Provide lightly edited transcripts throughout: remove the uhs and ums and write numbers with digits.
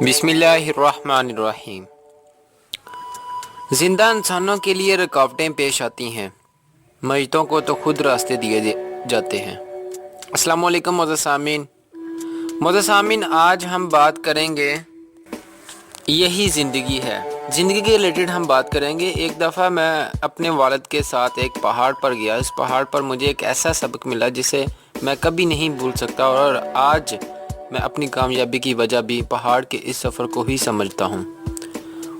बिस्मिल्लाहिर्रहमानिर्रहीम। जिंदा इंसानों के लिए रुकावटें पेश आती हैं, मयतों को तो खुद रास्ते दिए जाते हैं। अस्सलामु अलैकुम मोअज़्ज़िज़ सामीन, आज हम बात करेंगे यही ज़िंदगी है। ज़िंदगी के रिलेटेड हम बात करेंगे। एक दफ़ा मैं अपने वालिद के साथ एक पहाड़ पर गया। इस पहाड़ पर मुझे एक ऐसा सबक मिला जिसे मैं कभी नहीं भूल सकता, और आज मैं अपनी कामयाबी की वजह भी पहाड़ के इस सफ़र को ही समझता हूँ।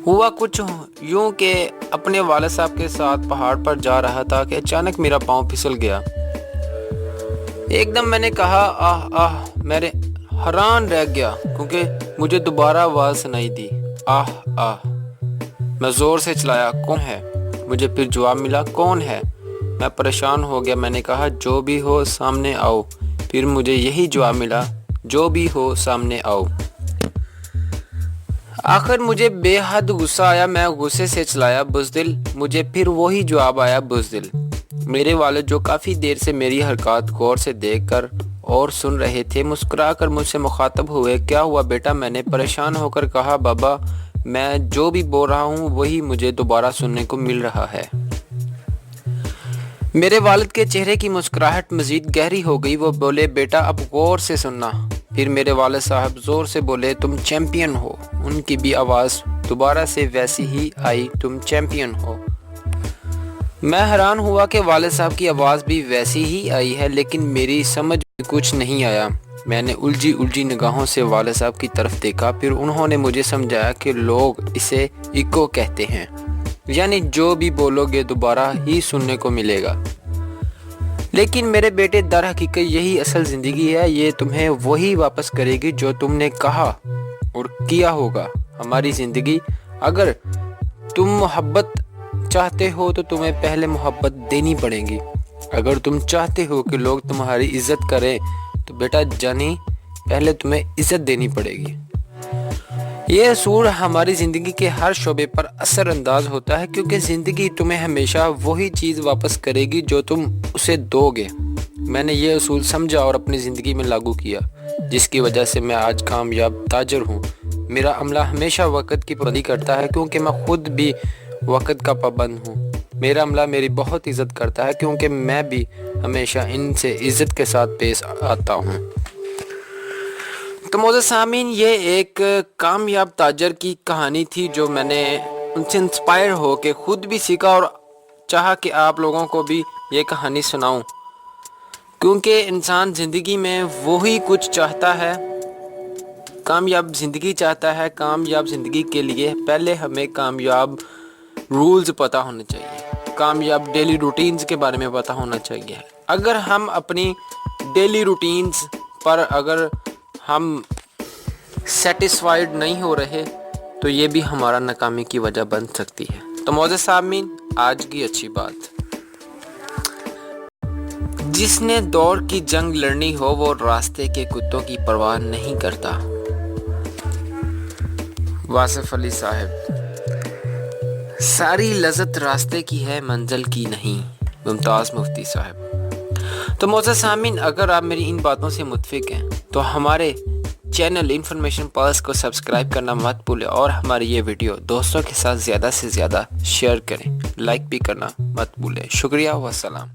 हुआ कुछ यूँ कि अपने वालिद साहब के साथ पहाड़ पर जा रहा था कि अचानक मेरा पाँव फिसल गया। एकदम मैंने कहा आह आह। मेरे हैरान रह गया क्योंकि मुझे दोबारा आवाज़ सुनाई दी, आह आह। मैं ज़ोर से चिल्लाया, कौन है? मुझे फिर जवाब मिला, कौन है? मैं परेशान हो गया। मैंने कहा, जो भी हो सामने आओ। फिर मुझे यही जवाब मिला, जो भी हो सामने आओ। आखिर मुझे बेहद गुस्सा आया। मैं गुस्से से चिल्लाया, बुज़दिल। मुझे फिर वही जवाब आया, बुज़दिल। मेरे वालिद जो काफ़ी देर से मेरी हरकत गौर से देखकर और सुन रहे थे, मुस्कुराकर मुझसे मुखातब हुए, क्या हुआ बेटा? मैंने परेशान होकर कहा, बाबा मैं जो भी बोल रहा हूँ वही मुझे दोबारा सुनने को मिल रहा है। मेरे वालिद के चेहरे की मुस्कुराहट मज़ीद गहरी हो गई। वो बोले, बेटा अब गौर से सुनना। फिर मेरे वालिद साहब ज़ोर से बोले, तुम चैम्पियन हो। उनकी भी आवाज़ दोबारा से वैसी ही आई, तुम चैम्पियन हो। मैं हैरान हुआ कि वालिद साहब की आवाज़ भी वैसी ही आई है, लेकिन मेरी समझ में कुछ नहीं आया। मैंने उलझी उलझी निगाहों से वालिद साहब की तरफ देखा। फिर उन्होंने मुझे समझाया कि लोग इसे इको कहते हैं, यानी जो भी बोलोगे दोबारा ही सुनने को मिलेगा। लेकिन मेरे बेटे, दर हकीकत यही असल ज़िंदगी है। ये तुम्हें वही वापस करेगी जो तुमने कहा और किया होगा। हमारी ज़िंदगी, अगर तुम मोहब्बत चाहते हो तो तुम्हें पहले मोहब्बत देनी पड़ेगी। अगर तुम चाहते हो कि लोग तुम्हारी इज़्ज़त करें तो बेटा जानी पहले तुम्हें इज़्ज़त देनी पड़ेगी। ये असूल हमारी ज़िंदगी के हर शोबे पर असरअंदाज होता है, क्योंकि ज़िंदगी तुम्हें हमेशा वही चीज़ वापस करेगी जो तुम उसे दोगे। मैंने ये असूल समझा और अपनी ज़िंदगी में लागू किया, जिसकी वजह से मैं आज कामयाब ताजर हूँ। मेरा अमला हमेशा वक़्त की पाबंदी करता है, क्योंकि मैं खुद भी वक़्त का पाबंद हूँ। मेरा अमला मेरी बहुत इज़्ज़त करता है, क्योंकि मैं भी हमेशा इनसे इज़्ज़त के साथ पेश आता हूँ। तो मोअज़्ज़िज़ सामीन, ये एक कामयाब ताजर की कहानी थी जो मैंने उनसे इंस्पायर हो के ख़ुद भी सीखा और चाहा कि आप लोगों को भी ये कहानी सुनाऊं, क्योंकि इंसान ज़िंदगी में वही कुछ चाहता है, कामयाब ज़िंदगी चाहता है। कामयाब ज़िंदगी के लिए पहले हमें कामयाब रूल्स पता होने चाहिए, कामयाब डेली रूटीन्स के बारे में पता होना चाहिए। अगर हम अपनी डेली रूटीन्स पर अगर हम सेटिस्फाइड नहीं हो रहे तो ये भी हमारा नाकामी की वजह बन सकती है। तो मोअज़्ज़िज़ सामीन, आज की अच्छी बात, जिसने दौड़ की जंग लड़नी हो वो रास्ते के कुत्तों की परवाह नहीं करता। वासिफ अली साहब। सारी लज़्ज़त रास्ते की है, मंजिल की नहीं। मुमताज़ मुफ्ती साहब। तो मोअज़्ज़िज़ सामीन, अगर आप मेरी इन बातों से मुत्फ़िक हैं तो हमारे चैनल इन्फॉर्मेशन पल्स को सब्सक्राइब करना मत भूलें, और हमारी ये वीडियो दोस्तों के साथ ज़्यादा से ज़्यादा शेयर करें, लाइक भी करना मत भूलें। शुक्रिया, वस्सलाम।